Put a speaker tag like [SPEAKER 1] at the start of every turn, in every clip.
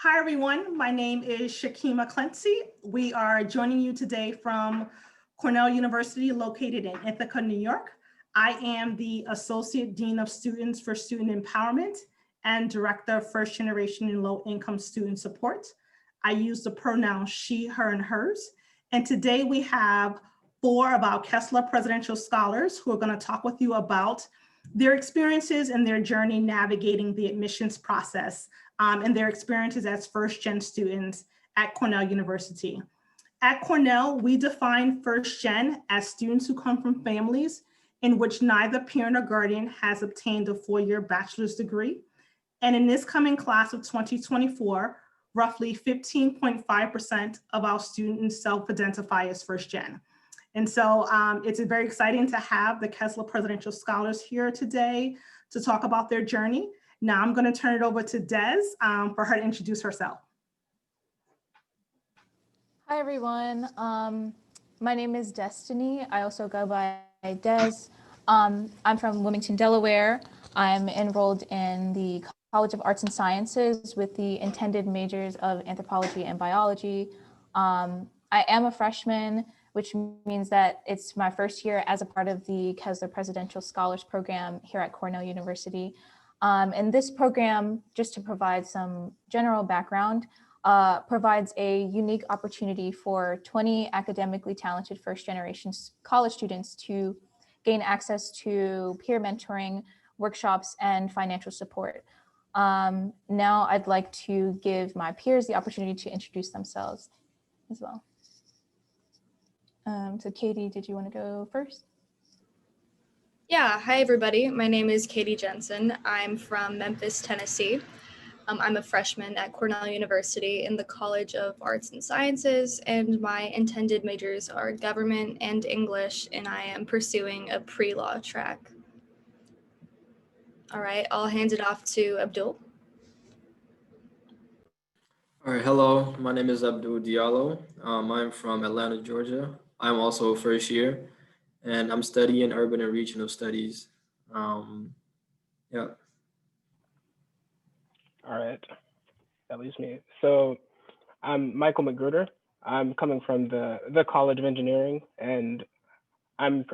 [SPEAKER 1] Hi, everyone. My name is Shakima Clancy. We are joining you today from Cornell University, located in Ithaca, New York. I am the Associate Dean of Students for Student Empowerment and Director of First Generation and Low Income Student Support. I use the pronouns she, her, and hers. And today we have 4 of our Kessler Presidential Scholars who are going to talk with you about their experiences and their journey navigating the admissions process and their experiences as first-gen students at Cornell University. At Cornell, we define first-gen as students who come from families in which neither parent or guardian has obtained a 4-year bachelor's degree. And in this coming class of 2024, roughly 15.5% of our students self-identify as first-gen. And so it's very exciting to have the Kessler Presidential Scholars here today to talk about their journey. Now I'm going to turn it over to Des for her to introduce herself.
[SPEAKER 2] Hi, everyone. My name is Destiny. I also go by Des. I'm from Wilmington, Delaware. I'm enrolled in the College of Arts and Sciences with the intended majors of anthropology and biology. I am a freshman, which means that it's my first year as a part of the Kessler Presidential Scholars Program here at Cornell University. And this program, just to provide some general background, provides a unique opportunity for 20 academically talented first-generation college students to gain access to peer mentoring, workshops, and financial support. Now I'd like to give my peers the opportunity to introduce themselves as well. So Katie, did you want to go first?
[SPEAKER 3] Yeah, hi everybody. My name is Katie Jensen. I'm from Memphis, Tennessee. I'm a freshman at Cornell University in the College of Arts and Sciences, and my intended majors are government and English, and I am pursuing a pre-law track. All right, I'll hand it off to Abdul.
[SPEAKER 4] All right, hello, my name is Abdul Diallo. I'm from Atlanta, Georgia. I'm also first year, and I'm studying urban and regional studies. Yeah.
[SPEAKER 5] All right, that leaves me. So I'm Michael McGruder. I'm coming from the College of Engineering, and I'm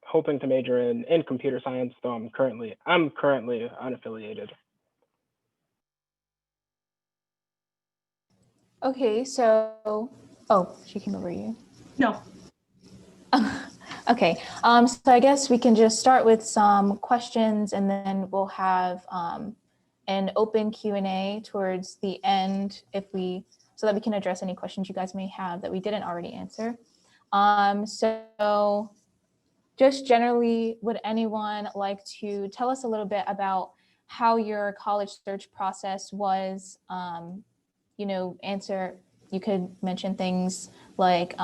[SPEAKER 5] hoping to major in computer science, though I'm currently unaffiliated.
[SPEAKER 2] Okay, so, oh, she came over you.
[SPEAKER 1] No.
[SPEAKER 2] Okay, so I guess we can just start with some questions and then we'll have an open Q&A towards the end so that we can address any questions you guys may have that we didn't already answer. So just generally, would anyone like to tell us a little bit about how your college search process was? You could mention things like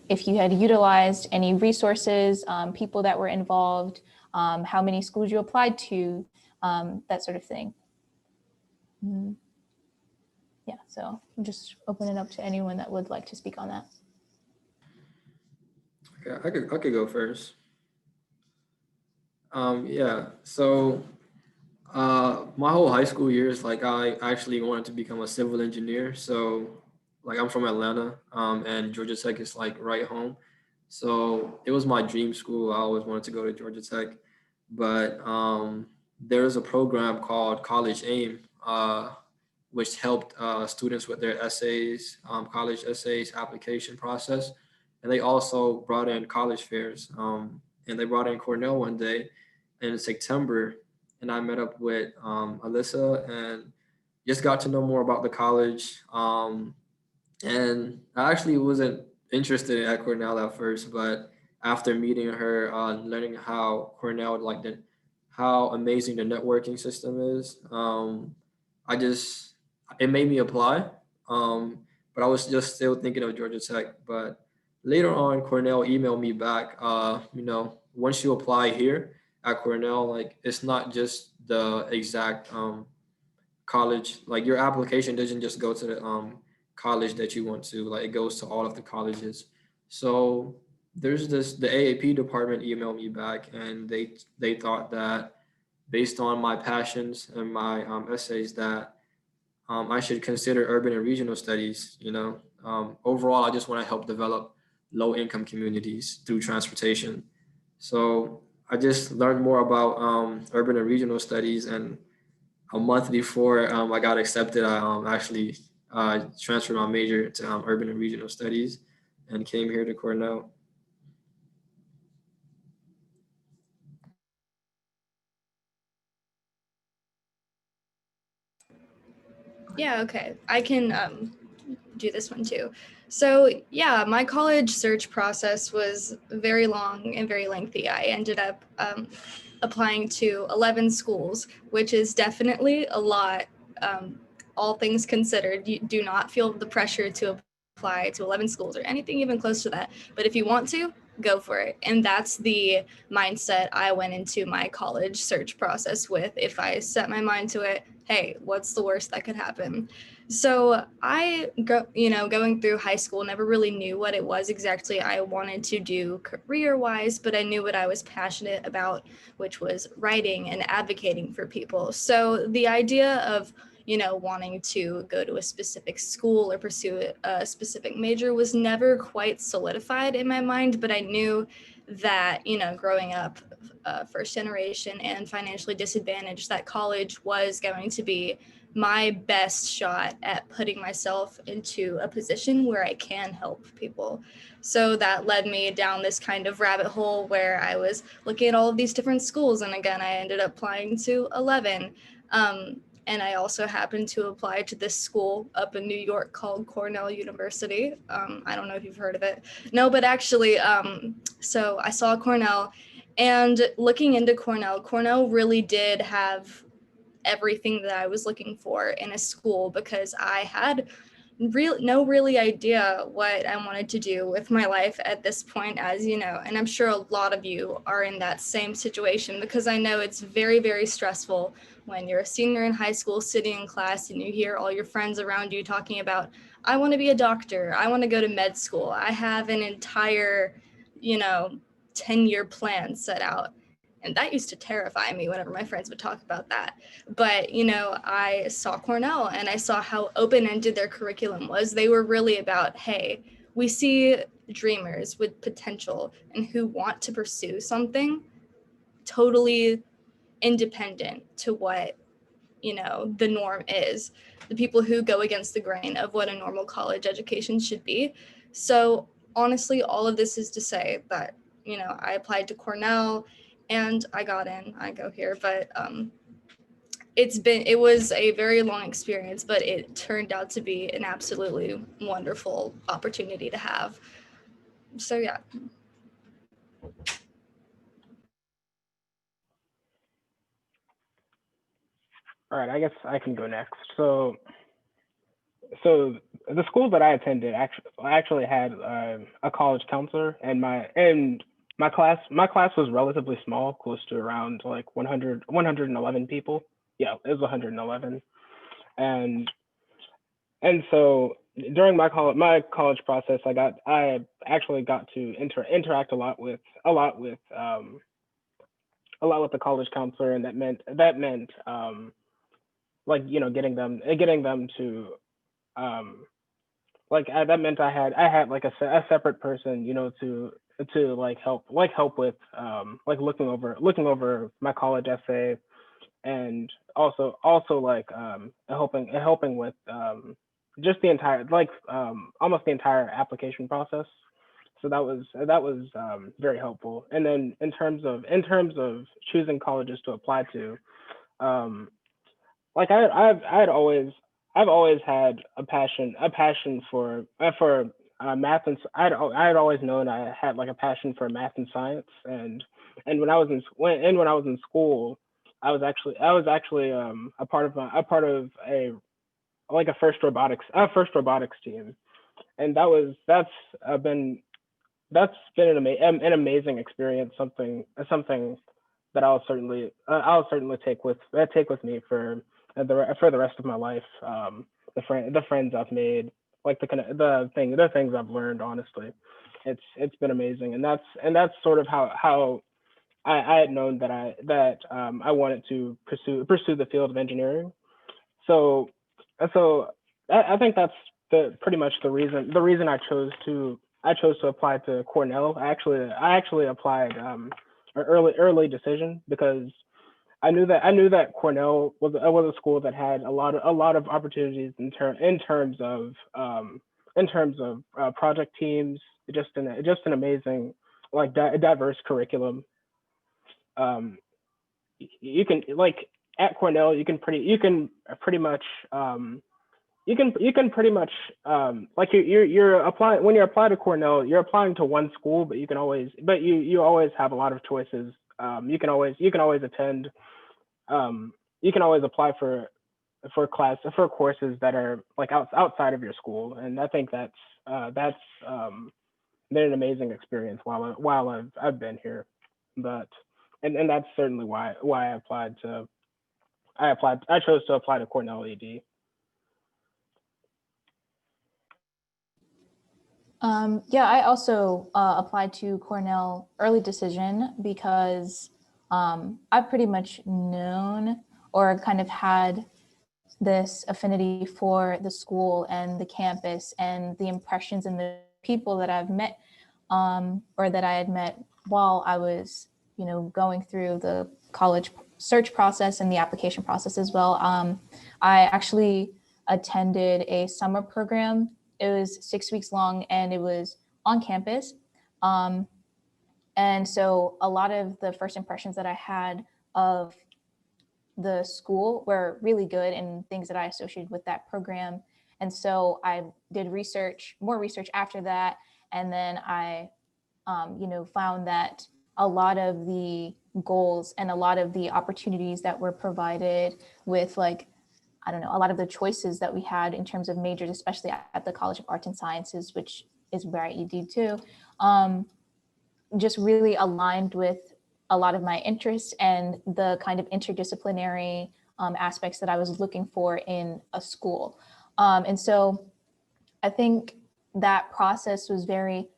[SPEAKER 2] if you had utilized any resources, people that were involved, how many schools you applied to, that sort of thing. Yeah, so I'm just opening it up to anyone that would like to speak on that.
[SPEAKER 4] Okay, I could go first. Yeah, so my whole high school years, like I actually wanted to become a civil engineer. So like I'm from Atlanta, and Georgia Tech is like right home. So it was my dream school. I always wanted to go to Georgia Tech, but there is a program called College Aim, which helped students with their essays, college essays, application process. And they also brought in college fairs. And they brought in Cornell one day in September, and I met up with Alyssa and just got to know more about the college. And I actually wasn't interested at Cornell at first, but after meeting her, learning how Cornell, how amazing the networking system is, it made me apply. But I was just still thinking of Georgia Tech. But later on, Cornell emailed me back, once you apply here at Cornell, like it's not just the exact college, like your application doesn't just go to the college that you want to, like it goes to all of the colleges. So there's the AAP department emailed me back, and they thought that based on my passions and my essays that I should consider urban and regional studies. Overall, I just want to help develop low income communities through transportation. So I just learned more about urban and regional studies, and a month before I got accepted, I actually transferred my major to urban and regional studies and came here to Cornell.
[SPEAKER 3] Yeah, okay. I can do this one too. So yeah, my college search process was very long and very lengthy. I ended up applying to 11 schools, which is definitely a lot. All things considered, you do not feel the pressure to apply to 11 schools or anything even close to that. But if you want to, go for it. And that's the mindset I went into my college search process with. If I set my mind to it, hey, what's the worst that could happen? So going through high school, never really knew what it was exactly I wanted to do career-wise, but I knew what I was passionate about, which was writing and advocating for people. So the idea of wanting to go to a specific school or pursue a specific major was never quite solidified in my mind, but I knew that, growing up first generation and financially disadvantaged, that college was going to be my best shot at putting myself into a position where I can help people. So that led me down this kind of rabbit hole where I was looking at all of these different schools. And again, I ended up applying to 11. And I also happened to apply to this school up in New York called Cornell University. I don't know if you've heard of it. No, but actually, so I saw Cornell, and looking into Cornell really did have everything that I was looking for in a school, because I had no really idea what I wanted to do with my life at this point, as you know, and I'm sure a lot of you are in that same situation, because I know it's very, very stressful when you're a senior in high school sitting in class and you hear all your friends around you talking about, I want to be a doctor, I want to go to med school, I have an entire 10-year plan set out. And that used to terrify me whenever my friends would talk about that. But, I saw Cornell and I saw how open-ended their curriculum was. They were really about, hey, we see dreamers with potential and who want to pursue something totally independent to what, the norm is. The people who go against the grain of what a normal college education should be. So honestly, all of this is to say that, I applied to Cornell and I got in. I go here, but it was a very long experience, but it turned out to be an absolutely wonderful opportunity to have. So yeah.
[SPEAKER 5] All right, I guess I can go next. So the school that I attended actually had a college counselor, and my class was relatively small, close to around like 111 people. Yeah, it was 111, and so during my college process, I actually got to interact a lot with the college counselor, and that meant like getting them to that meant I had like a separate person, to help with looking over my college essay, and also helping with just the entire almost the entire application process. So that was very helpful. And then in terms of choosing colleges to apply to, like I've always had a passion for math, and I'd always known I had like a passion for math and science, and when I was in school, I was actually a part of a first robotics team, and that's been an amazing experience, something that I'll certainly take with me for the rest of my life. The friends I've made, like the things I've learned. Honestly, it's been amazing, and that's sort of how I had known that I wanted to pursue the field of engineering. So so I think that's pretty much the reason I chose to apply to Cornell. I actually applied an early decision because I knew that Cornell was a school that had a lot of opportunities in terms of project teams, just an amazing like diverse curriculum. Um, you can like at Cornell you can pretty much like you're applying when you apply to Cornell, you're applying to one school, but you always have a lot of choices. You can always attend. You can always apply for courses that are like outside of your school, and I think that's been an amazing experience while I've been here. But and that's certainly why I chose to apply to Cornell ED.
[SPEAKER 2] Yeah, I also applied to Cornell early decision because I've pretty much known or kind of had this affinity for the school and the campus and the impressions and the people that I've met or that I had met while I was, going through the college search process and the application process as well. I actually attended a summer program. It was 6 weeks long and it was on campus. And so a lot of the first impressions that I had of the school were really good and things that I associated with that program. And so I did more research after that. And then I, found that a lot of the goals and a lot of the opportunities that were provided with a lot of the choices that we had in terms of majors, especially at the College of Arts and Sciences, which is where I ED too, just really aligned with a lot of my interests and the kind of interdisciplinary aspects that I was looking for in a school. And so I think that process was very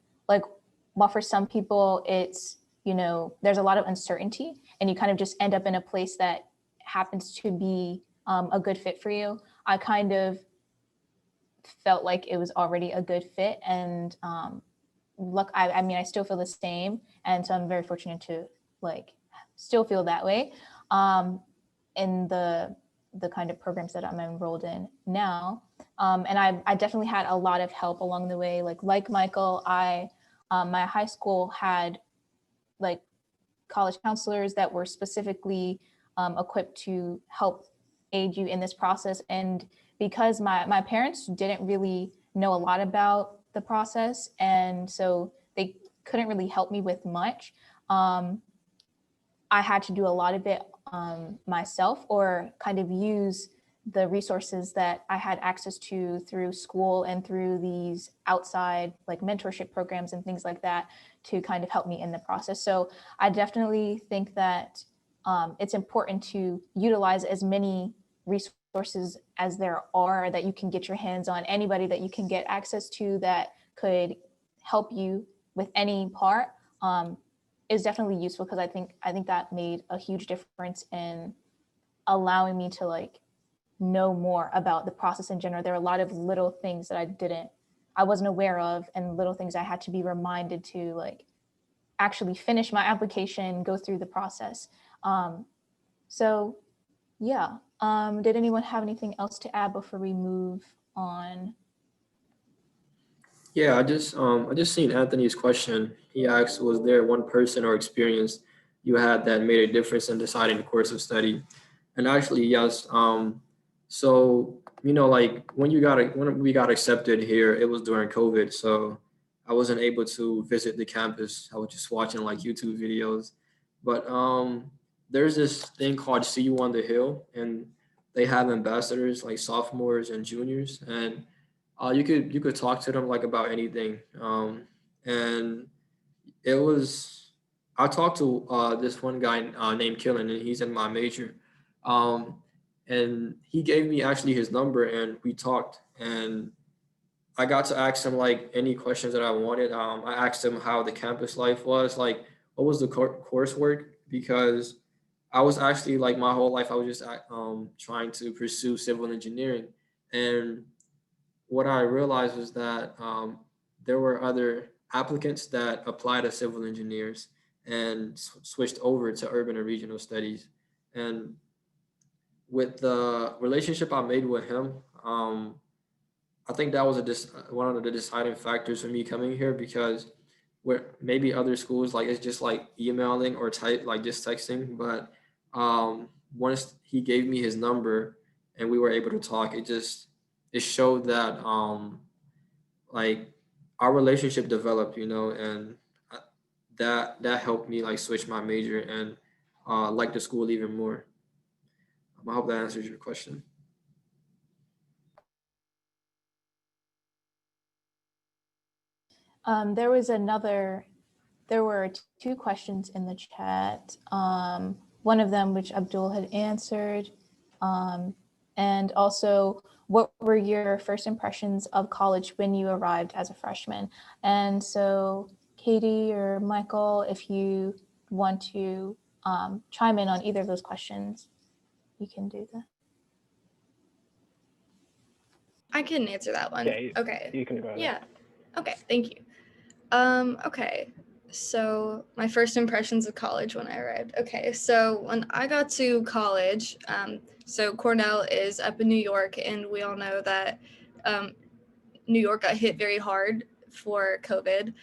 [SPEAKER 2] while for some people it's, there's a lot of uncertainty and you kind of just end up in a place that happens to be a good fit for you. I kind of felt like it was already a good fit and I still feel the same. And so I'm very fortunate to still feel that way in the kind of programs that I'm enrolled in now. And I definitely had a lot of help along the way. Like Michael, my high school had college counselors that were specifically equipped to help aid you in this process. And because my parents didn't really know a lot about the process, and so they couldn't really help me with much, I had to do a lot of it myself or kind of use the resources that I had access to through school and through these outside mentorship programs and things like that to kind of help me in the process. So I definitely think that it's important to utilize as many resources as there are that you can get your hands on, anybody that you can get access to that could help you with any part is definitely useful, because I think that made a huge difference in allowing me to know more about the process in general. There are a lot of little things that I wasn't aware of, and little things I had to be reminded to actually finish my application, go through the process. So yeah. Did anyone have anything else to add before we move on?
[SPEAKER 4] Yeah, I just seen Anthony's question. He asked, was there one person or experience you had that made a difference in deciding the course of study? And actually, yes. So when we got accepted here, it was during COVID, so I wasn't able to visit the campus. I was just watching YouTube videos. But there's this thing called See You on the Hill, and they have ambassadors like sophomores and juniors, and you could talk to them about anything. And it was I talked to this one guy named Killen, and he's in my major. And he gave me actually his number, and we talked, and I got to ask him any questions that I wanted. I asked him how the campus life was, what was the coursework, because I was actually my whole life I was just trying to pursue civil engineering, And what I realized was that there were other applicants that applied as civil engineers and switched over to urban and regional studies. And with the relationship I made with him, I think that was one of the deciding factors for me coming here, because where maybe other schools, like, it's just like emailing or type, like just texting, but once he gave me his number and we were able to talk, it showed that like our relationship developed, and uh, that helped me like switch my major and like the school even more. I hope that answers your question.
[SPEAKER 2] There were two questions in the chat. One of them, which Abdul had answered, and also, what were your first impressions of college when you arrived as a freshman? And so, Katie or Michael, if you want to chime in on either of those questions, you can do that.
[SPEAKER 3] I can answer that one.
[SPEAKER 5] Yeah,
[SPEAKER 3] Okay.
[SPEAKER 5] you can go ahead.
[SPEAKER 3] Yeah. Okay. Thank you. Okay. So my first impressions of college when I arrived. Okay. So when I got to college, so Cornell is up in New York, and we all know that New York got hit very hard for COVID.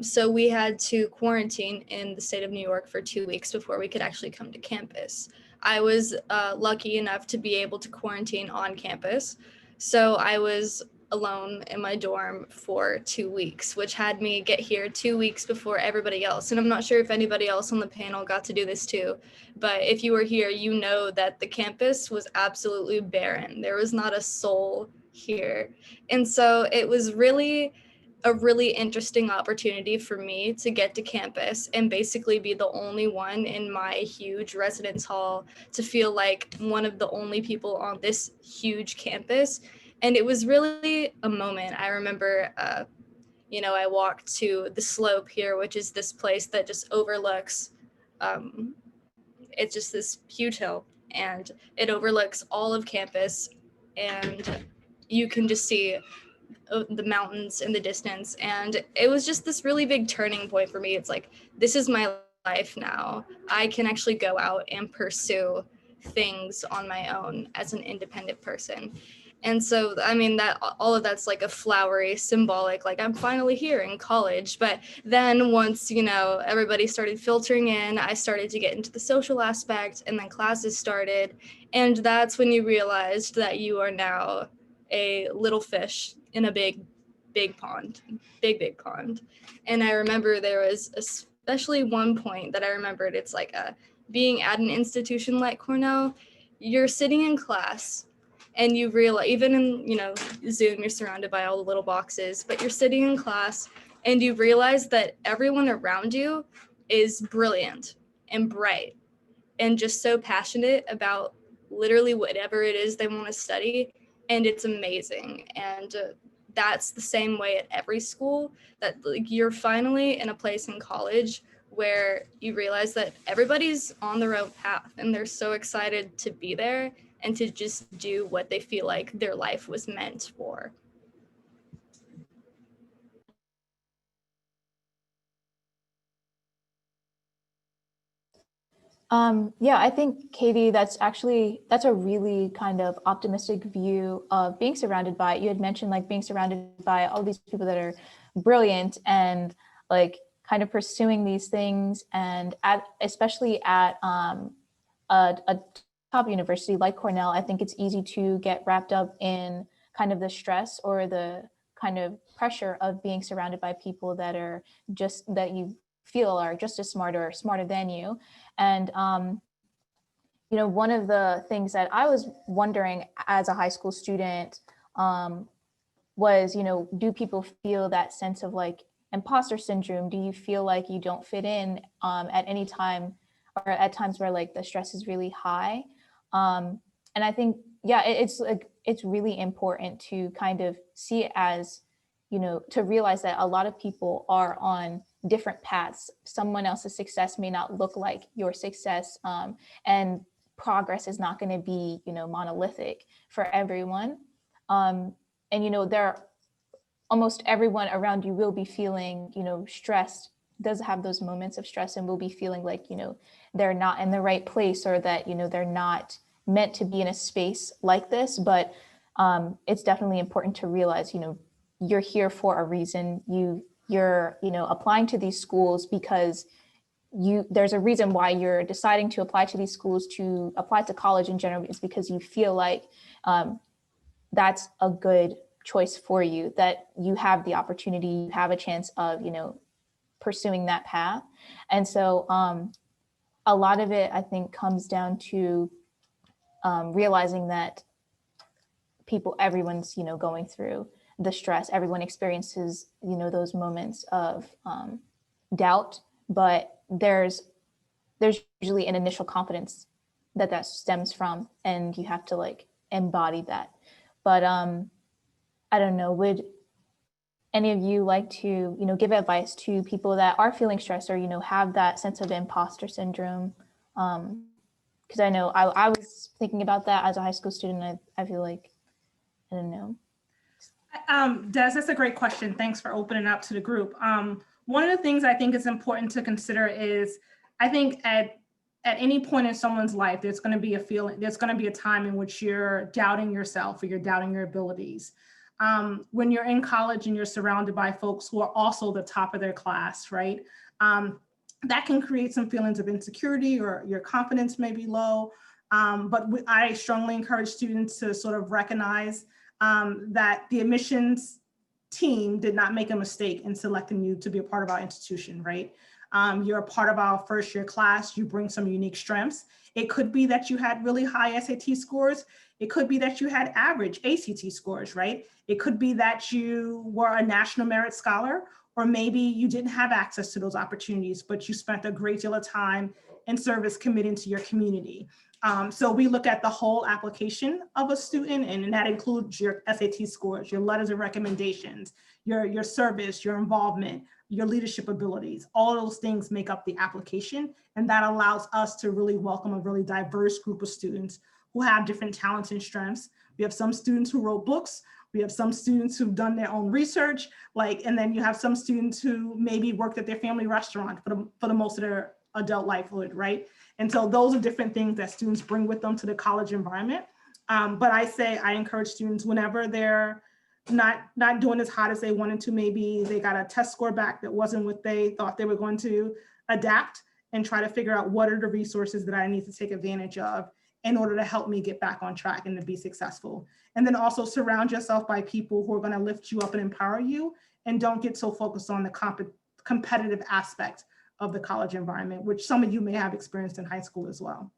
[SPEAKER 3] So we had to quarantine in the state of New York for 2 weeks before we could actually come to campus. I was lucky enough to be able to quarantine on campus. So I was alone in my dorm for 2 weeks, which had me get here 2 weeks before everybody else. And I'm not sure if anybody else on the panel got to do this too, but if you were here, you know that the campus was absolutely barren. There was not a soul here. And so it was really a really interesting opportunity for me to get to campus and basically be the only one in my huge residence hall, to feel like one of the only people on this huge campus. And it was really a moment. I remember, I walked to the slope here, which is this place that just overlooks, it's just this huge hill, and it overlooks all of campus. And you can just see the mountains in the distance. And it was just this really big turning point for me. It's like, this is my life now. I can actually go out and pursue things on my own as an independent person. And so, I mean, that all of that's like a flowery, symbolic, like, I'm finally here in college. But then once, everybody started filtering in, I started to get into the social aspect, and then classes started. And that's when you realized that you are now a little fish in a big pond, big pond. And I remember there was especially one point that I remembered. It's like being at an institution like Cornell, you're sitting in class and you realize, even in, Zoom, you're surrounded by all the little boxes, but you're sitting in class and you realize that everyone around you is brilliant and bright and just so passionate about literally whatever it is they want to study. And it's amazing. And that's the same way at every school, that like, you're finally in a place in college where you realize that everybody's on their own path and they're so excited to be there and to just do what they feel like their life was meant for.
[SPEAKER 2] Yeah, I think, Katie, that's a really kind of optimistic view of being surrounded by, you had mentioned like being surrounded by all these people that are brilliant and like kind of pursuing these things, and especially at a top university like Cornell, I think it's easy to get wrapped up in kind of the stress or the kind of pressure of being surrounded by people that are just, that you feel are just as smart or smarter than you. And one of the things that I was wondering as a high school student was, do people feel that sense of like imposter syndrome? Do you feel like you don't fit in at any time, or at times where like the stress is really high? And I think, yeah, it's really important to kind of see it as, to realize that a lot of people are on different paths. Someone else's success may not look like your success, and progress is not going to be, monolithic for everyone. And, almost everyone around you will be feeling, stressed, does have those moments of stress, and will be feeling like, they're not in the right place, or that, they're not meant to be in a space like this. But it's definitely important to realize, you're here for a reason. You're applying to these schools because there's a reason why you're deciding to apply to these schools, to apply to college in general, is because you feel like that's a good choice for you, that you have the opportunity, you have a chance of, pursuing that path. And so a lot of it, I think, comes down to realizing that everyone's, going through the stress. Everyone experiences, those moments of doubt, but there's usually an initial confidence that stems from, and you have to like embody that. But I don't know, would any of you like to, give advice to people that are feeling stressed, or, have that sense of imposter syndrome? Because I know I was thinking about that as a high school student. I feel like, I don't know.
[SPEAKER 1] Des, that's a great question. Thanks for opening up to the group. One of the things I think is important to consider is, I think at any point in someone's life, there's going to be a time in which you're doubting yourself, or you're doubting your abilities. When you're in college and you're surrounded by folks who are also the top of their class, right? That can create some feelings of insecurity, or your confidence may be low. But I strongly encourage students to sort of recognize that the admissions team did not make a mistake in selecting you to be a part of our institution, right? You're a part of our first year class. You bring some unique strengths. It could be that you had really high SAT scores. It could be that you had average ACT scores, right? It could be that you were a National Merit Scholar, or maybe you didn't have access to those opportunities, but you spent a great deal of time in service committing to your community. So we look at the whole application of a student, and that includes your SAT scores, your letters of recommendations, your service, your involvement, your leadership abilities. All of those things make up the application, and that allows us to really welcome a really diverse group of students who have different talents and strengths. We have some students who wrote books. We have some students who've done their own research, and then you have some students who maybe worked at their family restaurant for the most of their adult lifehood, right? And so those are different things that students bring with them to the college environment. But I encourage students, whenever they're not doing as hot as they wanted to, maybe they got a test score back that wasn't what they thought they were going to, adapt and try to figure out what are the resources that I need to take advantage of in order to help me get back on track and to be successful. And then also surround yourself by people who are going to lift you up and empower you, and don't get so focused on the competitive aspect of the college environment, which some of you may have experienced in high school as well.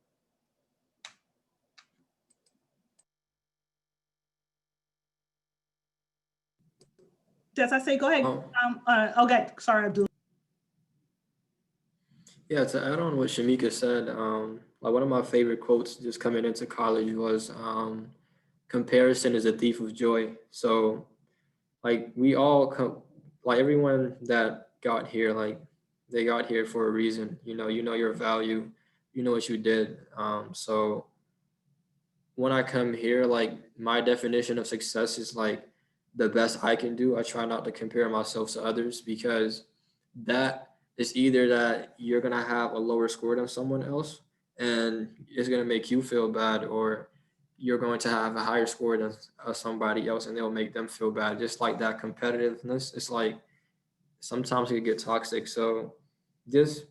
[SPEAKER 1] Does I say, go ahead? Okay, sorry, Abdul.
[SPEAKER 4] Yeah, to add on what Shamika said, like one of my favorite quotes just coming into college was, comparison is a thief of joy. So like we all like everyone that got here, like they got here for a reason. You know your value, you know what you did. So when I come here, like my definition of success is like the best I can do. I try not to compare myself to others, because that is either that you're gonna have a lower score than someone else and it's gonna make you feel bad, or you're going to have a higher score than somebody else and they'll make them feel bad. Just like that competitiveness, it's like sometimes it can get toxic. So just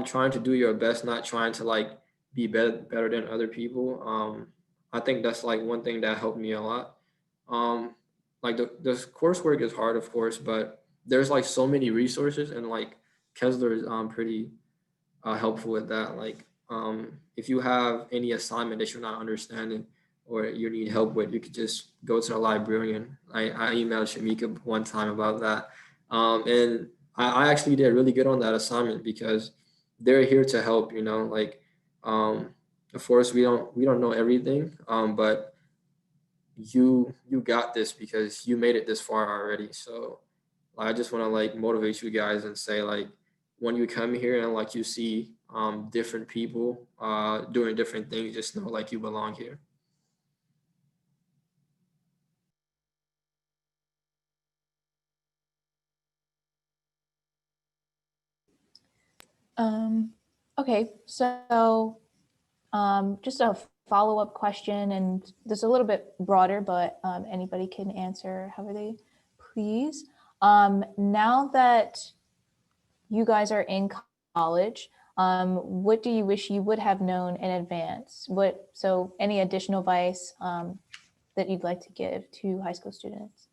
[SPEAKER 4] trying to do your best, not trying to like be better than other people. I think that's like one thing that helped me a lot. Like the coursework is hard, of course, but there's like so many resources, and like Kessler is pretty helpful with that. Like if you have any assignment that you're not understanding or you need help with, you could just go to a librarian. I emailed Shamika one time about that. And I actually did really good on that assignment, because they're here to help, like, of course we don't know everything, but you got this because you made it this far already. So I just want to like motivate you guys and say, like, when you come here and like you see different people doing different things, just know like you belong here.
[SPEAKER 2] Okay, so just a follow-up question, and this is a little bit broader, but anybody can answer however they please. Now that you guys are in college, what do you wish you would have known in advance? So any additional advice that you'd like to give to high school students?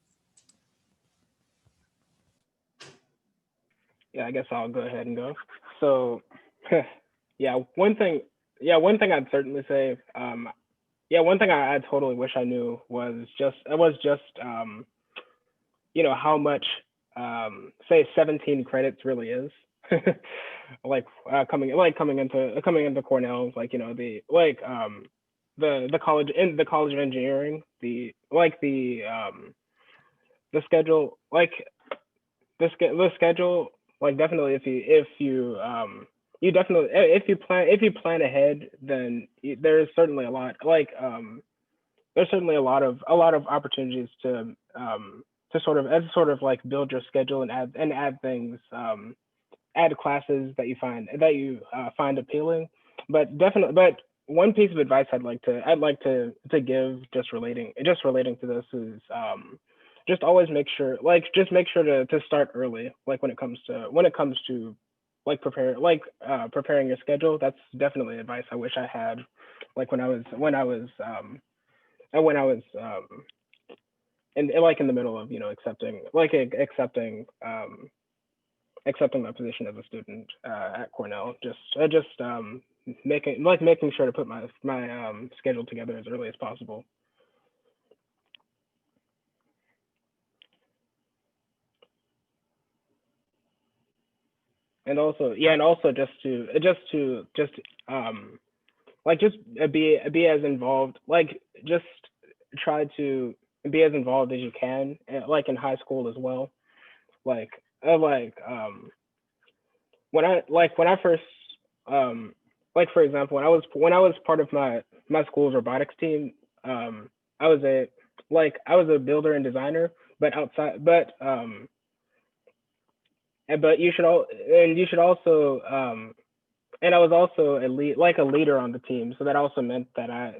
[SPEAKER 5] Yeah, I guess I'll go ahead and go. So, yeah, one thing I'd certainly say, one thing I totally wish I knew was just how much, say 17 credits really is. Coming into Cornell, the college of engineering, the schedule, the schedule, definitely if you plan ahead, then there's certainly a lot of opportunities to sort of build your schedule and add things, add classes that you find appealing. But one piece of advice I'd like to give just relating to this is, just always make sure to start early, when it comes to preparing your schedule. That's definitely advice I wish I had, when I was in the middle of accepting my position as a student at Cornell. Making sure to put my schedule together as early as possible. And also just be as involved, just try to be as involved as you can, in high school as well. Like when I first, for example, when I was part of my school's robotics team, I was a builder and designer, but you should also, and I was also a leader on the team. So that also meant that I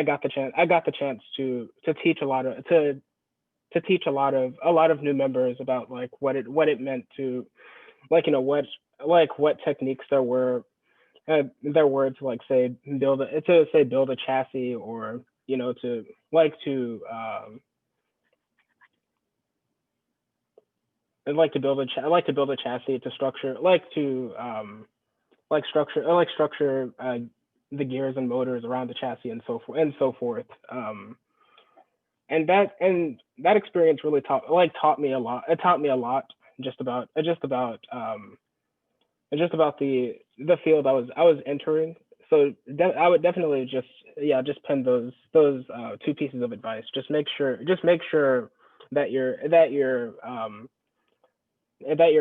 [SPEAKER 5] got the chance to teach a lot of new members about what it meant to, what techniques there were to build a chassis, or to build a chassis, to structure the gears and motors around the chassis, and so forth. And that experience really taught me a lot. It taught me a lot just about the field I was entering. So I would definitely just pen those two pieces of advice. Just make sure that you're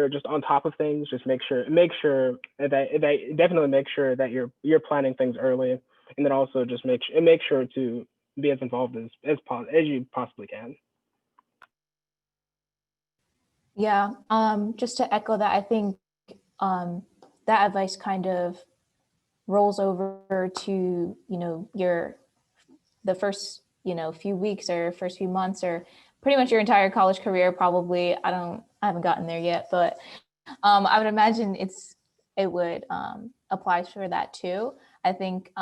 [SPEAKER 5] just on top of things. Just make sure that you're planning things early, and then also just make sure to be as involved as you possibly can.
[SPEAKER 2] Yeah, just to echo that, I think that advice kind of rolls over to, the first, few weeks or first few months, or pretty much your entire college career, probably. I haven't gotten there yet, but I would imagine it would apply for that too. I think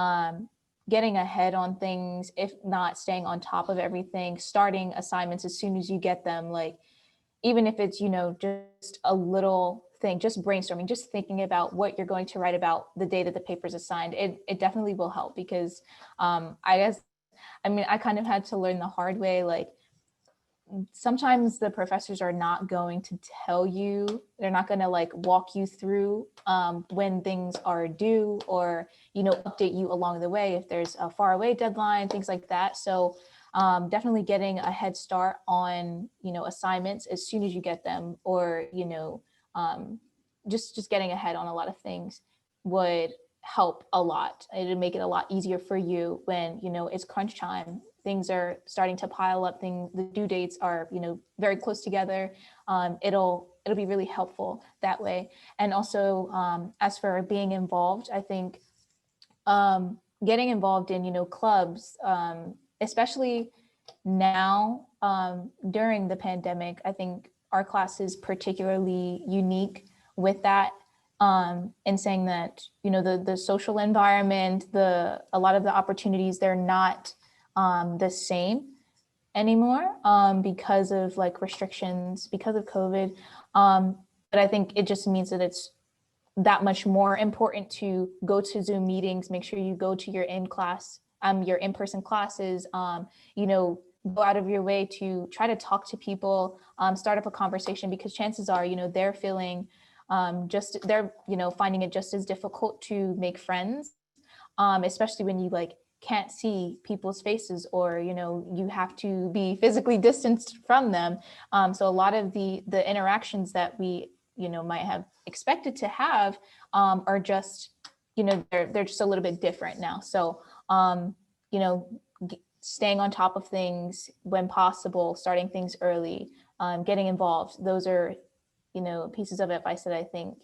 [SPEAKER 2] getting ahead on things, if not staying on top of everything, starting assignments as soon as you get them, even if it's, just a little thing, just brainstorming, just thinking about what you're going to write about the day that the paper's assigned, it definitely will help, because I kind of had to learn the hard way, sometimes the professors are not going to tell you, they're not going to walk you through when things are due, or, update you along the way if there's a faraway deadline, things like that. So definitely getting a head start on, assignments as soon as you get them, or, just getting ahead on a lot of things would help a lot. It would make it a lot easier for you when, it's crunch time. Things are starting to pile up. The due dates are, very close together. It'll it'll be really helpful that way. And also, as for being involved, I think getting involved in, clubs, especially now during the pandemic, I think our class is particularly unique with that, and saying that, the social environment, a lot of the opportunities, they're not the same anymore because of like restrictions, because of COVID. But I think it just means that it's that much more important to go to Zoom meetings, make sure you go to your your in-person classes, go out of your way to try to talk to people, start up a conversation, because chances are, they're feeling they're finding it just as difficult to make friends, especially when you like can't see people's faces, or you have to be physically distanced from them. So a lot of the interactions that we might have expected to have are just they're just a little bit different now. So staying on top of things when possible, starting things early, getting involved, those are pieces of advice that I think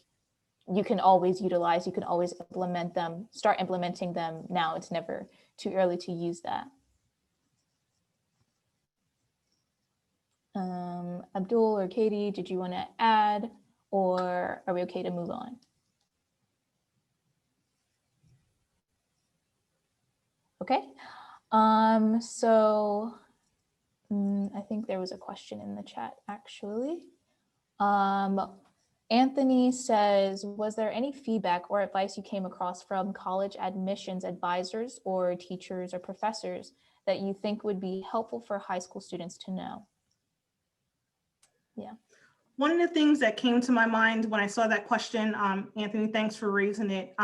[SPEAKER 2] you can always utilize. You can always implement them, start implementing them now. It's never too early to use that. Abdul or Katie, did you want to add, or are we okay to move on? Okay. So I think there was a question in the chat actually. Anthony says, was there any feedback or advice you came across from college admissions advisors or teachers or professors that you think would be helpful for high school students to know? Yeah.
[SPEAKER 1] One of the things that came to my mind when I saw that question, Anthony, thanks for raising it,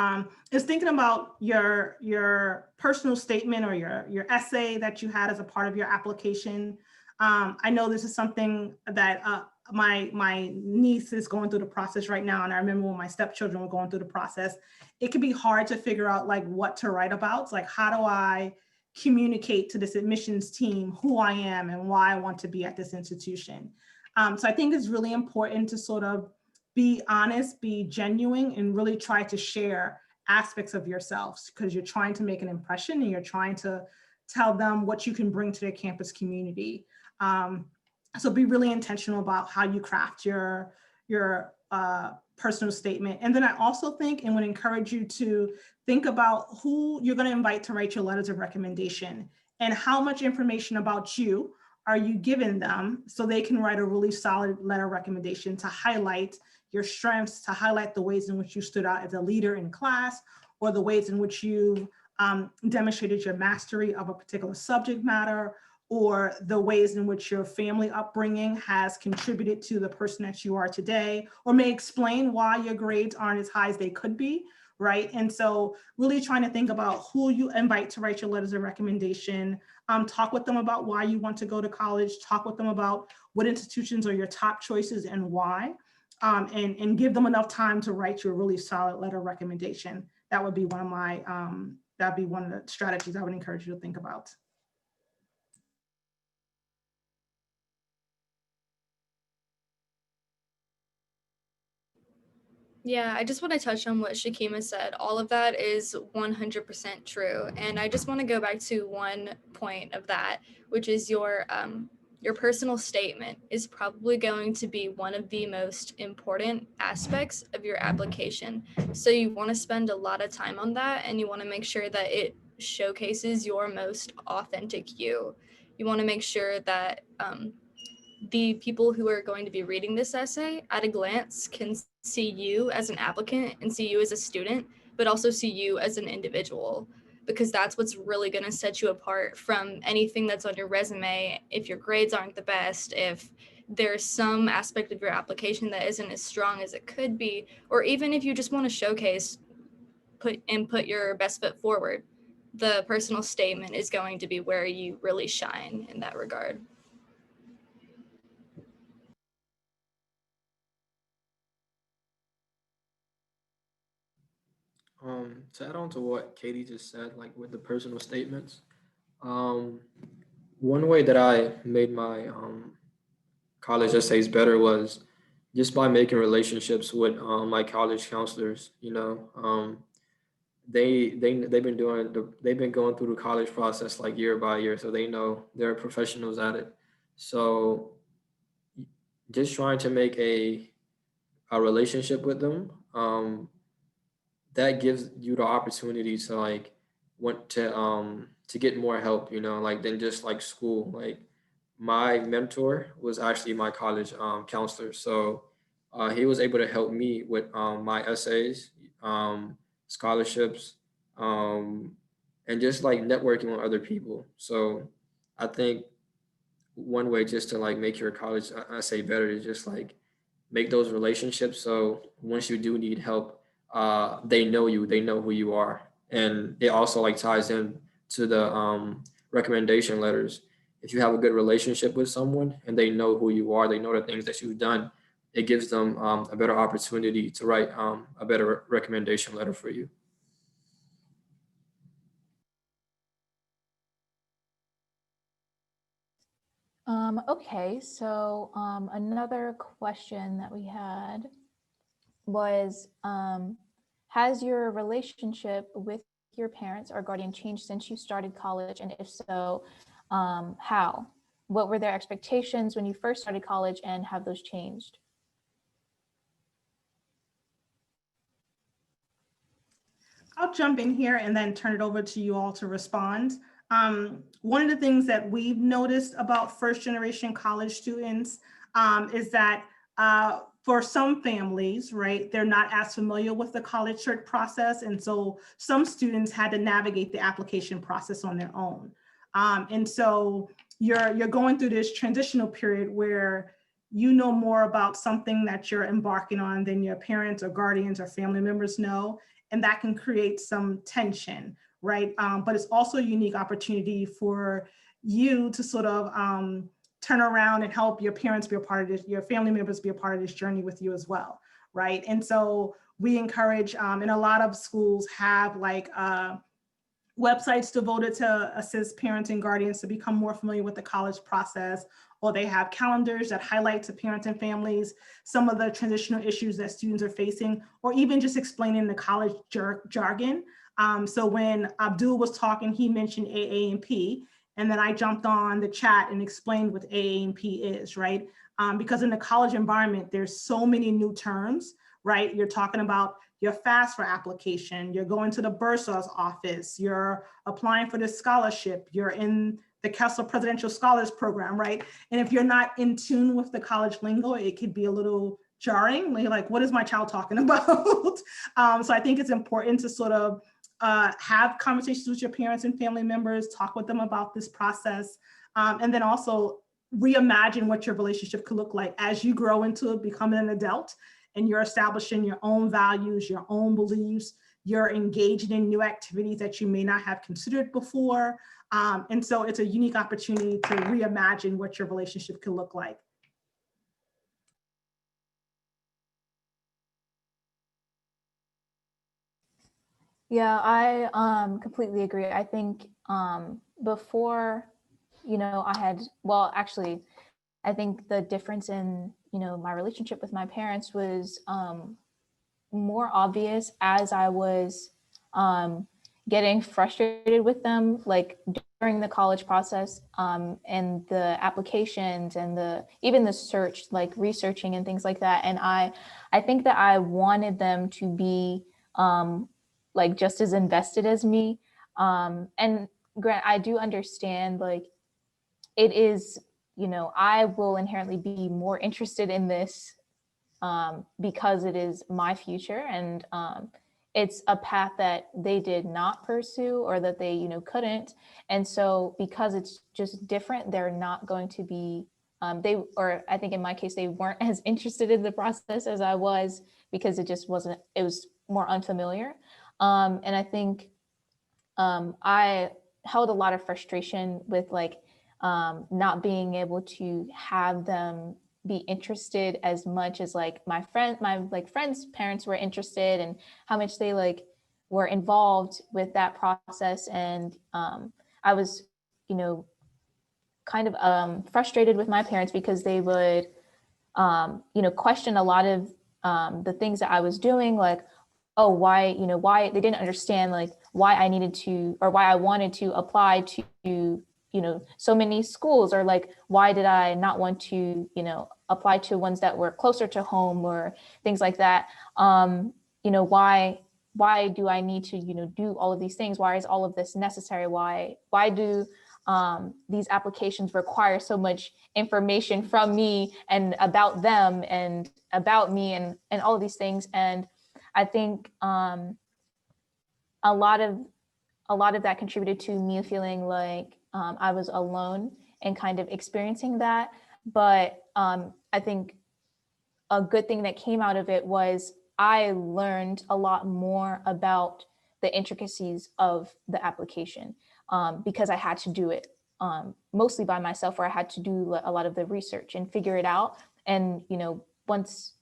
[SPEAKER 1] is thinking about your personal statement or your essay that you had as a part of your application. I know this is something that my niece is going through the process right now, and I remember when my stepchildren were going through the process. It can be hard to figure out like what to write about. It's like, how do I communicate to this admissions team who I am and why I want to be at this institution? So I think it's really important to sort of be honest, be genuine, and really try to share aspects of yourselves, because you're trying to make an impression and you're trying to tell them what you can bring to their campus community. So be really intentional about how you craft your personal statement. And then I also think and would encourage you to think about who you're going to invite to write your letters of recommendation, and how much information about you are you giving them so they can write a really solid letter of recommendation to highlight your strengths, to highlight the ways in which you stood out as a leader in class, or the ways in which you demonstrated your mastery of a particular subject matter, or the ways in which your family upbringing has contributed to the person that you are today, or may explain why your grades aren't as high as they could be, right? And so really trying to think about who you invite to write your letters of recommendation, talk with them about why you want to go to college, talk with them about what institutions are your top choices and why, and give them enough time to write you a really solid letter of recommendation. That would be one of my, that'd be one of the strategies I would encourage you to think about.
[SPEAKER 3] Yeah, I just want to touch on what Shakima said. All of that is 100% true. And I just want to go back to one point of that, which is your personal statement is probably going to be one of the most important aspects of your application. So you want to spend a lot of time on that, and you want to make sure that it showcases your most authentic you. You want to make sure that the people who are going to be reading this essay at a glance can see you as an applicant and see you as a student, but also see you as an individual, because that's what's really going to set you apart from anything that's on your resume. If your grades aren't the best, if there's some aspect of your application that isn't as strong as it could be, or even if you just want to showcase, put your best foot forward, the personal statement is going to be where you really shine in that regard.
[SPEAKER 4] To add on to what Katie just said, like with the personal statements, one way that I made my college essays better was just by making relationships with my college counselors, they've been going through the college process like year by year, so they know they're professionals at it. So just trying to make a relationship with them, that gives you the opportunity to like want to get more help, like than just like school. Like my mentor was actually my college counselor, so he was able to help me with my essays, scholarships, um, and just like networking with other people. So I think one way just to like make your college essay better is just like make those relationships. So once you do need help, they know you, they know who you are. And it also like ties in to the recommendation letters. If you have a good relationship with someone and they know who you are, they know the things that you've done, it gives them a better opportunity to write a better recommendation letter for you.
[SPEAKER 2] Okay, so another question that we had was, has your relationship with your parents or guardian changed since you started college? And if so, how? What were their expectations when you first started college, and have those changed?
[SPEAKER 1] I'll jump in here and then turn it over to you all to respond. One of the things that we've noticed about first generation college students is that for some families, right, they're not as familiar with the college search process. And so some students had to navigate the application process on their own. And so you're going through this transitional period where you know more about something that you're embarking on than your parents or guardians or family members know, and that can create some tension, right? But it's also a unique opportunity for you to sort of turn around and help your parents be a part of this, your family members be a part of this journey with you as well, right? And so we encourage, and a lot of schools have like websites devoted to assist parents and guardians to become more familiar with the college process, or they have calendars that highlight to parents and families some of the transitional issues that students are facing, or even just explaining the college jargon. So when Abdul was talking, he mentioned AAMP, and then I jumped on the chat and explained what AAMP is, right? Because in the college environment, there's so many new terms, right? You're talking about your FAFSA application, you're going to the bursar's office, you're applying for this scholarship, you're in the Kessler Presidential Scholars Program, right? And if you're not in tune with the college lingo, it could be a little jarring, like what is my child talking about? So I think it's important to sort of have conversations with your parents and family members, talk with them about this process, and then also reimagine what your relationship could look like as you grow into becoming an adult and you're establishing your own values, your own beliefs, you're engaging in new activities that you may not have considered before. And so it's a unique opportunity to reimagine what your relationship could look like.
[SPEAKER 2] Yeah, I completely agree. I think before, I had, well, actually, I think the difference in, my relationship with my parents was more obvious as I was getting frustrated with them, like during the college process, and the applications and even the search, like researching and things like that. And I think that I wanted them to be like just as invested as me. And Grant, I do understand, like, it is, I will inherently be more interested in this because it is my future, and it's a path that they did not pursue, or that they couldn't. And so because it's just different, they're not going to be or I think in my case they weren't as interested in the process as I was, because it just wasn't, it was more unfamiliar. And I think I held a lot of frustration with like not being able to have them be interested as much as like my friends' parents were interested, and how much they like were involved with that process. And I was, kind of frustrated with my parents because they would question a lot of the things that I was doing, like, oh, why they didn't understand like why I needed to, or why I wanted to apply to, so many schools, or like, why did I not want to, apply to ones that were closer to home or things like that. Why do I need to, do all of these things? Why is all of this necessary? Why do these applications require so much information from me and about them and about me and all of these things? And I think a lot of that contributed to me feeling like I was alone and kind of experiencing that. But I think a good thing that came out of it was I learned a lot more about the intricacies of the application because I had to do it mostly by myself, where I had to do a lot of the research and figure it out. And, once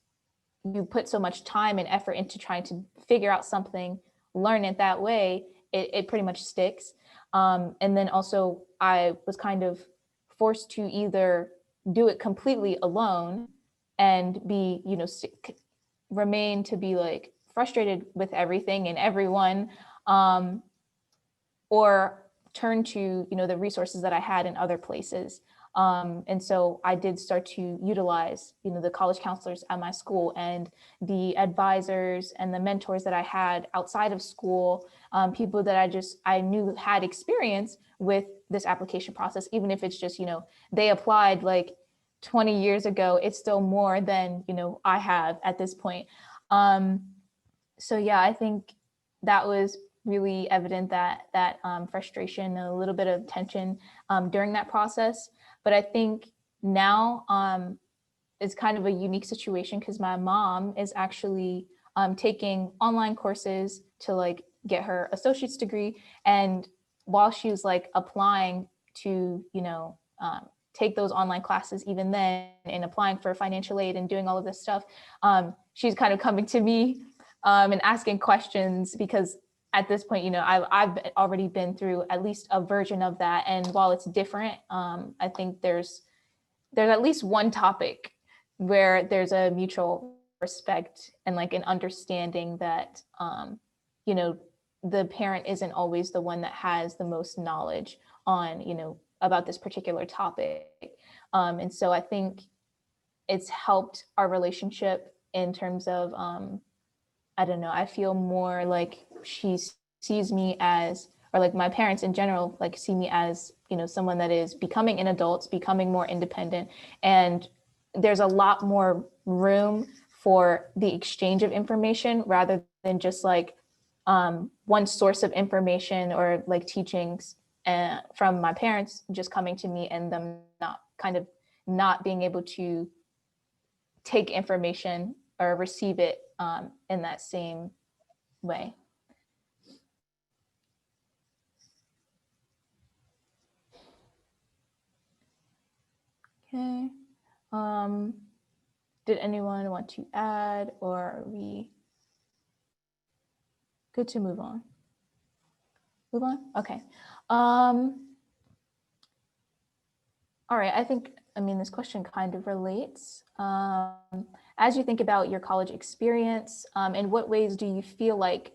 [SPEAKER 2] you put so much time and effort into trying to figure out something, learn it that way, it pretty much sticks. And then also I was kind of forced to either do it completely alone and be, remain to be like frustrated with everything and everyone, or turn to, the resources that I had in other places. And so I did start to utilize, the college counselors at my school and the advisors and the mentors that I had outside of school, people that I knew had experience with this application process, even if it's just, they applied like 20 years ago, it's still more than, I have at this point. So yeah, I think that was really evident, that frustration, a little bit of tension during that process. But I think now it's kind of a unique situation because my mom is actually taking online courses to like get her associate's degree. And while she was like applying to, take those online classes, even then, and applying for financial aid and doing all of this stuff, she's kind of coming to me and asking questions because at this point, I've already been through at least a version of that. And while it's different, I think there's at least one topic where there's a mutual respect and like an understanding that, the parent isn't always the one that has the most knowledge on, about this particular topic. And so I think it's helped our relationship in terms of, I don't know, I feel more like she sees me as, or like my parents in general, like see me as, someone that is becoming an adult, becoming more independent. And there's a lot more room for the exchange of information rather than just like one source of information or like teachings from my parents just coming to me and them not being able to take information or receive it in that same way. Okay. Did anyone want to add, or are we good to move on? Move on? Okay. All right, I mean, this question kind of relates. As you think about your college experience, in what ways do you feel like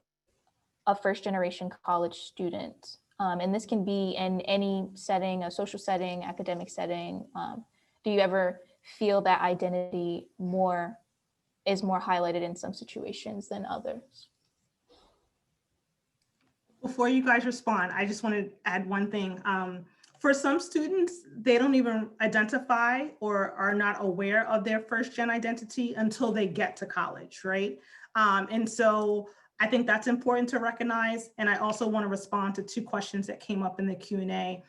[SPEAKER 2] a first generation college student? And this can be in any setting, a social setting, academic setting. Do you ever feel that identity is more highlighted in some situations than others?
[SPEAKER 1] Before you guys respond, I just want to add one thing. For some students, they don't even identify or are not aware of their first gen identity until they get to college, right? And so I think that's important to recognize. And I also want to respond to two questions that came up in the Q&A.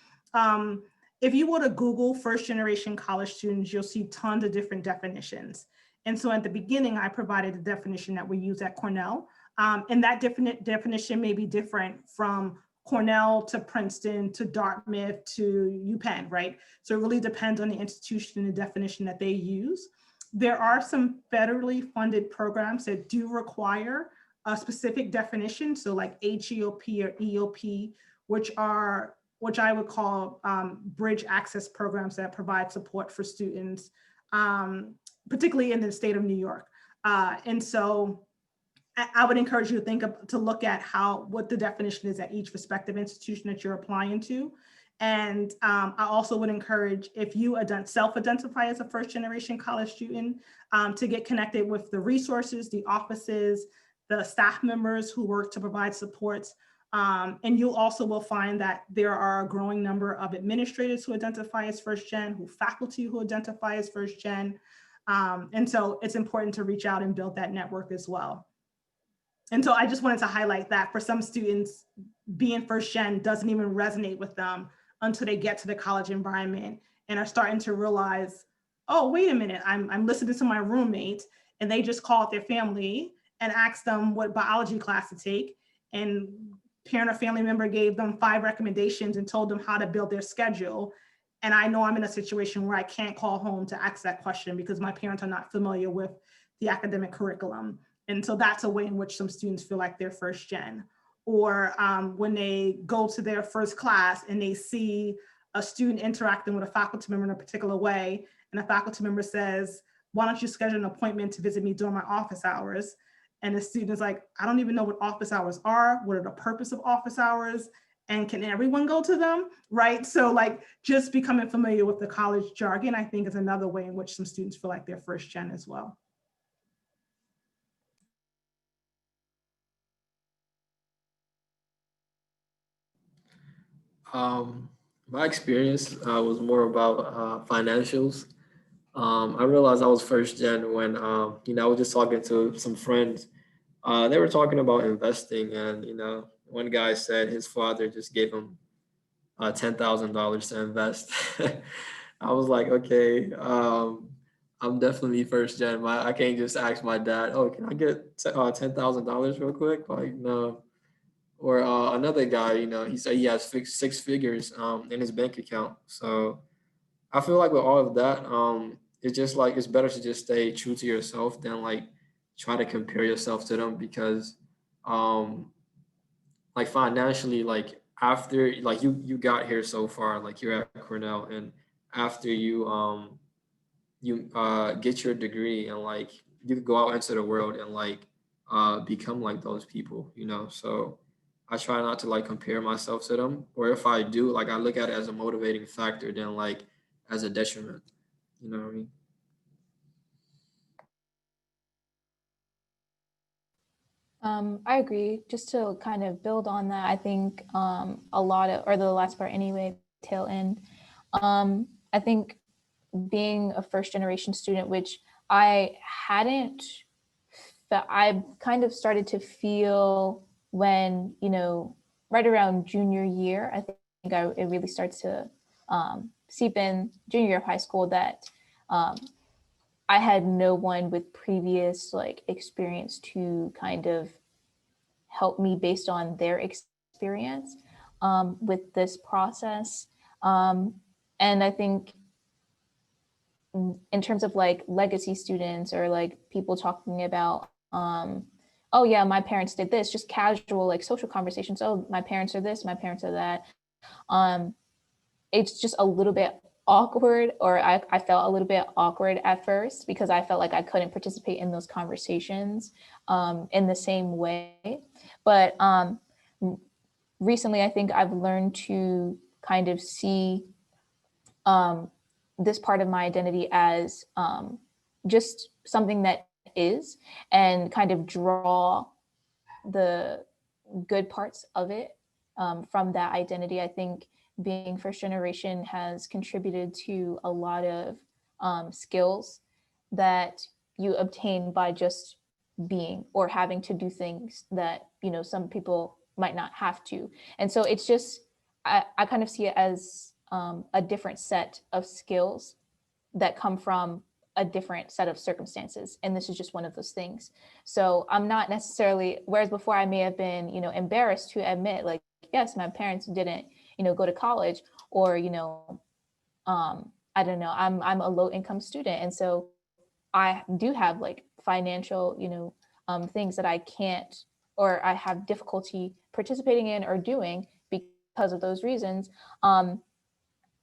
[SPEAKER 1] If you were to Google first generation college students, you'll see tons of different definitions. And so at the beginning, I provided the definition that we use at Cornell. And that definition may be different from Cornell to Princeton to Dartmouth to UPenn, right? So it really depends on the institution and the definition that they use. There are some federally funded programs that do require a specific definition. So like HEOP or EOP, which I would call bridge access programs that provide support for students. particularly in the state of New York. And so I would encourage you to to look at what the definition is at each respective institution that you're applying to. And I also would encourage, if you self-identify as a first generation college student, to get connected with the resources, the offices, the staff members who work to provide supports. And you also will find that there are a growing number of administrators who identify as first gen, faculty who identify as first gen. And so it's important to reach out and build that network as well. And so I just wanted to highlight that for some students, being first gen doesn't even resonate with them until they get to the college environment and are starting to realize, oh, wait a minute, I'm listening to my roommate and they just called their family and asked them what biology class to take. And parent or family member gave them 5 recommendations and told them how to build their schedule. And I know I'm in a situation where I can't call home to ask that question because my parents are not familiar with the academic curriculum. And so that's a way in which some students feel like they're first gen. Or when they go to their first class and they see a student interacting with a faculty member in a particular way, and a faculty member says, why don't you schedule an appointment to visit me during my office hours? And the student is like, I don't even know what office hours are. What are the purpose of office hours? And can everyone go to them, right? So like just becoming familiar with the college jargon, I think, is another way in which some students feel like they're first gen as well.
[SPEAKER 4] My experience was more about financials. I realized I was first gen when I was just talking to some friends. They were talking about investing, and one guy said his father just gave him $10,000 to invest. I was like, okay, I'm definitely first gen. I can't just ask my dad, oh, can I get $10,000 real quick? Like, no. Or another guy, he said he has 6 figures in his bank account. So I feel like with all of that, it's just like it's better to just stay true to yourself than like try to compare yourself to them because like financially, like after like you got here so far, like you're at Cornell, and after you get your degree and like you could go out into the world and like become like those people, so I try not to like compare myself to them, or if I do, like I look at it as a motivating factor than like as a detriment. You know what I mean?
[SPEAKER 2] I agree. Just to kind of build on that, I think a lot of, or the last part anyway, tail end, I think being a first generation student, which I hadn't, I kind of started to feel when, right around junior year, I think it really starts to seep in junior year of high school that I had no one with previous like experience to kind of help me based on their experience with this process. And I think in terms of like legacy students or like people talking about, oh yeah, my parents did this, just casual like social conversations. Oh, my parents are this, my parents are that. It's just a little bit awkward, or I felt a little bit awkward at first because I felt like I couldn't participate in those conversations in the same way. But recently, I think I've learned to kind of see this part of my identity as just something that is, and kind of draw the good parts of it from that identity. I think being first generation has contributed to a lot of skills that you obtain by just being or having to do things that some people might not have to. And so it's just I kind of see it as a different set of skills that come from a different set of circumstances, and this is just one of those things. So I'm not necessarily, whereas before I may have been embarrassed to admit like, yes, my parents didn't go to college, or I don't know, I'm a low income student, and so I do have like financial things that I can't, or I have difficulty participating in or doing because of those reasons.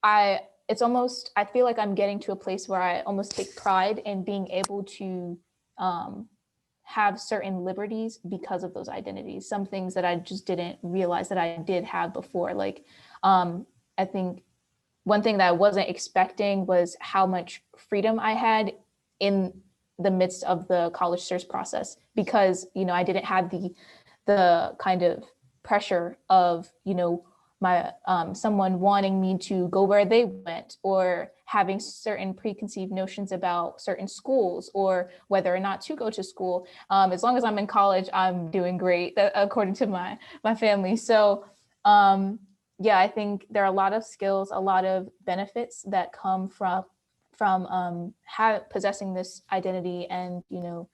[SPEAKER 2] I it's almost, I feel like I'm getting to a place where I almost take pride in being able to have certain liberties because of those identities. Some things that I just didn't realize that I did have before. Like, I think one thing that I wasn't expecting was how much freedom I had in the midst of the college search process, because, you know, I didn't have the kind of pressure of, you know, my someone wanting me to go where they went, or having certain preconceived notions about certain schools or whether or not to go to school. As long as I'm in college, I'm doing great, according to my family. So yeah, I think there are a lot of skills, a lot of benefits that come from possessing this identity, and, you know,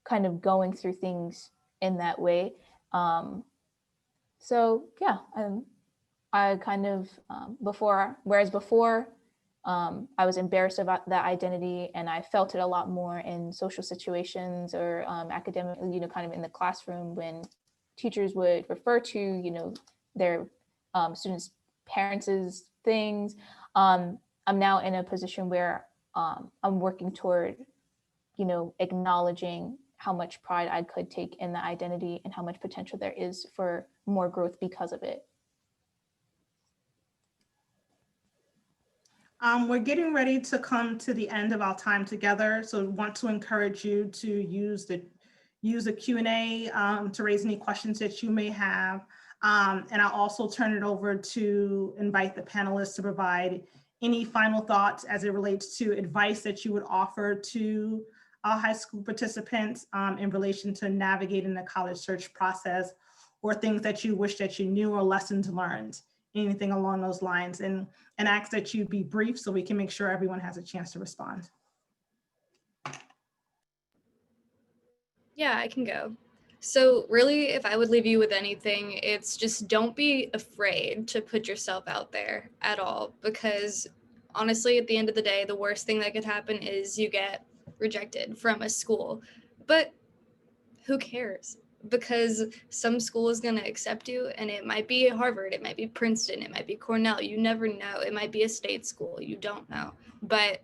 [SPEAKER 2] kind of going through things in that way. So yeah, I kind of before I was embarrassed about that identity, and I felt it a lot more in social situations or academic, you know, kind of in the classroom when teachers would refer to, you know, their students' parents' things. I'm now in a position where I'm working toward, you know, acknowledging how much pride I could take in the identity and how much potential there is for more growth because of it.
[SPEAKER 1] We're getting ready to come to the end of our time together, so want to encourage you to use the Q&A to raise any questions that you may have. And I'll also turn it over to invite the panelists to provide any final thoughts as it relates to advice that you would offer to high school participants in relation to navigating the college search process, or things that you wish that you knew, or lessons learned, anything along those lines. And ask that you be brief so we can make sure everyone has a chance to respond.
[SPEAKER 3] Yeah, I can go. So really, if I would leave you with anything, it's just don't be afraid to put yourself out there at all, because honestly, at the end of the day, the worst thing that could happen is you get rejected from a school. But who cares? Because some school is going to accept you, and it might be Harvard, it might be Princeton, it might be Cornell. You never know. It might be a state school. You don't know. But,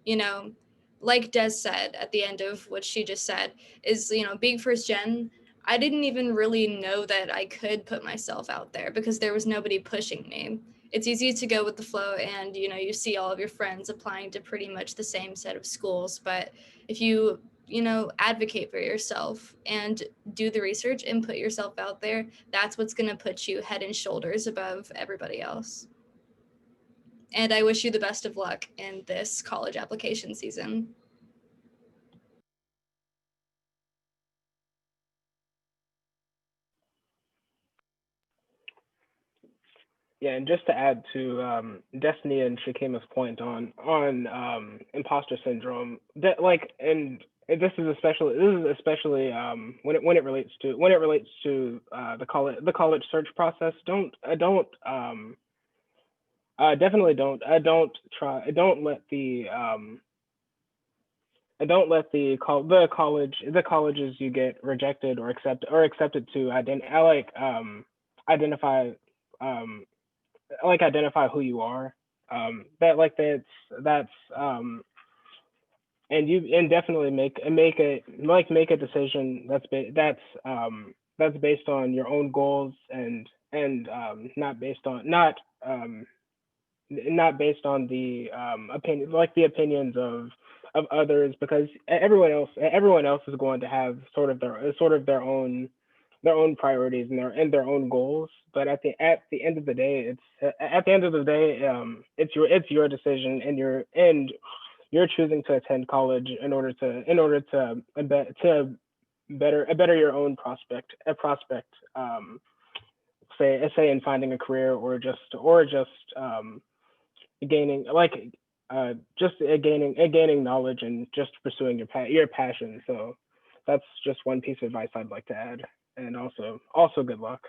[SPEAKER 3] you know, like Des said at the end of what she just said, is, you know, being first gen, I didn't even really know that I could put myself out there because there was nobody pushing me. It's easy to go with the flow, and, you know, you see all of your friends applying to pretty much the same set of schools. But if you know, advocate for yourself and do the research and put yourself out there, that's what's going to put you head and shoulders above everybody else. And I wish you the best of luck in this college application season.
[SPEAKER 5] Yeah, and just to add to Destiny and Shakima's point on imposter syndrome, that like, and this is especially when it relates to the college search process. Definitely don't let the colleges you get rejected or accepted to identify identify who you are. That's and definitely make a decision that's based on your own goals, and not based on the the opinions of others, because everyone else is going to have sort of their own priorities and their own goals. But at the end of the day, it's your decision, and you're choosing to attend college in order to better your own prospect, say in finding a career, or just gaining gaining knowledge, and just pursuing your passion. So that's just one piece of advice I'd like to add. And also good luck.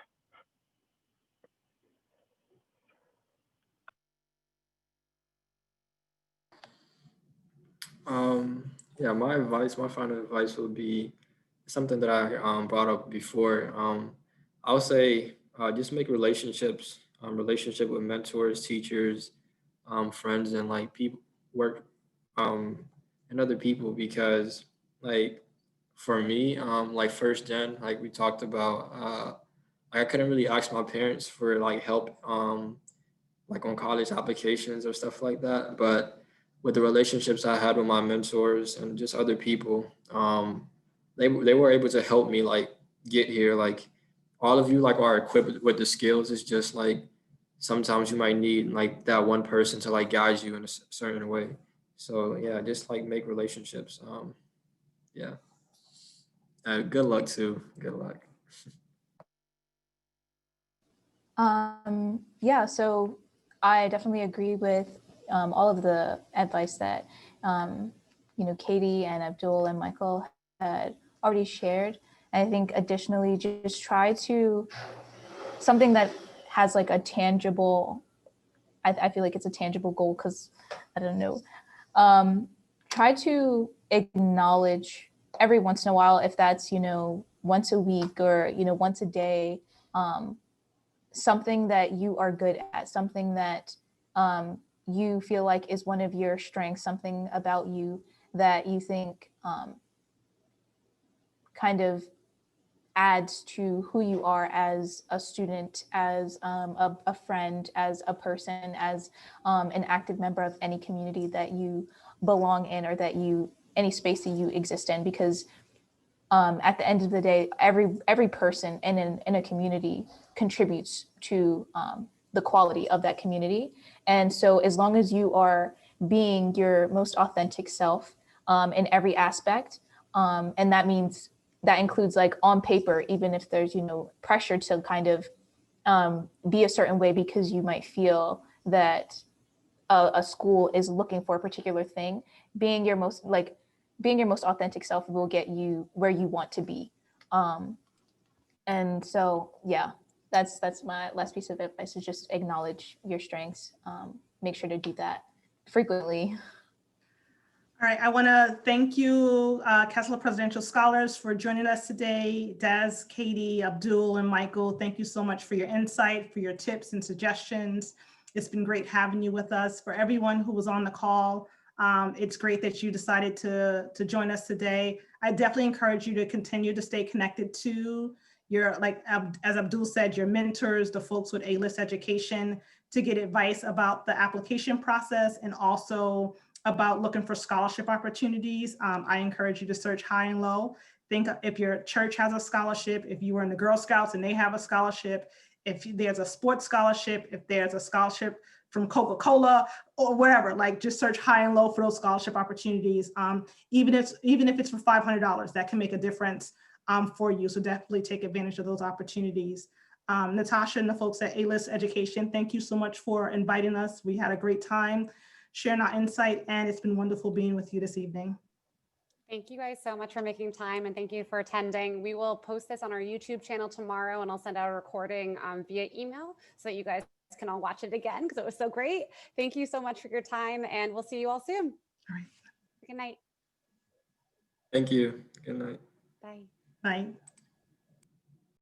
[SPEAKER 4] Yeah, my final advice would be something that I brought up before. I would say just make relationships, relationship with mentors, teachers, friends and like people work and other people because like for me like first gen like we talked about I couldn't really ask my parents for like help like on college applications or stuff like that. But with the relationships I had with my mentors and just other people, they were able to help me like get here. Like all of you like are equipped with the skills. It's just like sometimes you might need like that one person to like guide you in a certain way. So yeah, just like make relationships. Yeah. Good luck too. Good luck.
[SPEAKER 2] Yeah, so I definitely agree with all of the advice that Katie and Abdul and Michael had already shared. And I think additionally, just try to something that has like a tangible. I feel like it's a tangible goal because I don't know. Try to acknowledge every once in a while, if that's once a week or once a day. Something that you are good at, something that you feel like is one of your strengths, something about you that you think kind of adds to who you are as a student, as a friend, as a person, as an active member of any community that you belong in or that any space that you exist in. Because at the end of the day, every person in a community contributes to the quality of that community. And so as long as you are being your most authentic self in every aspect, and that includes like on paper, even if there's pressure to kind of be a certain way because you might feel that a school is looking for a particular thing, being your most authentic self will get you where you want to be. And so, yeah, that's my last piece of advice, is just acknowledge your strengths. Make sure to do that frequently.
[SPEAKER 1] All right, I want to thank you, Kessler Presidential Scholars, for joining us today. Des, Katie, Abdul, and Michael, thank you so much for your insight, for your tips and suggestions. It's been great having you with us. For everyone who was on the call, it's great that you decided to join us today. I definitely encourage you to continue to stay connected to your, like as Abdul said, your mentors, the folks with A-list education, to get advice about the application process and also about looking for scholarship opportunities. I encourage you to search high and low. Think if your church has a scholarship, if you were in the Girl Scouts and they have a scholarship, if there's a sports scholarship, if there's a scholarship from Coca-Cola or wherever, like just search high and low for those scholarship opportunities. Even if it's for $500, that can make a difference for you. So definitely take advantage of those opportunities. Natasha and the folks at A-List Education, thank you so much for inviting us. We had a great time sharing our insight, and it's been wonderful being with you this evening.
[SPEAKER 6] Thank you guys so much for making time, and thank you for attending. We will post this on our YouTube channel tomorrow, and I'll send out a recording via email so that you guys can all watch it again because it was so great. Thank you so much for your time, and we'll see you all soon.
[SPEAKER 1] All right.
[SPEAKER 6] Good night.
[SPEAKER 4] Thank you. Good night.
[SPEAKER 6] Bye.
[SPEAKER 1] Bye.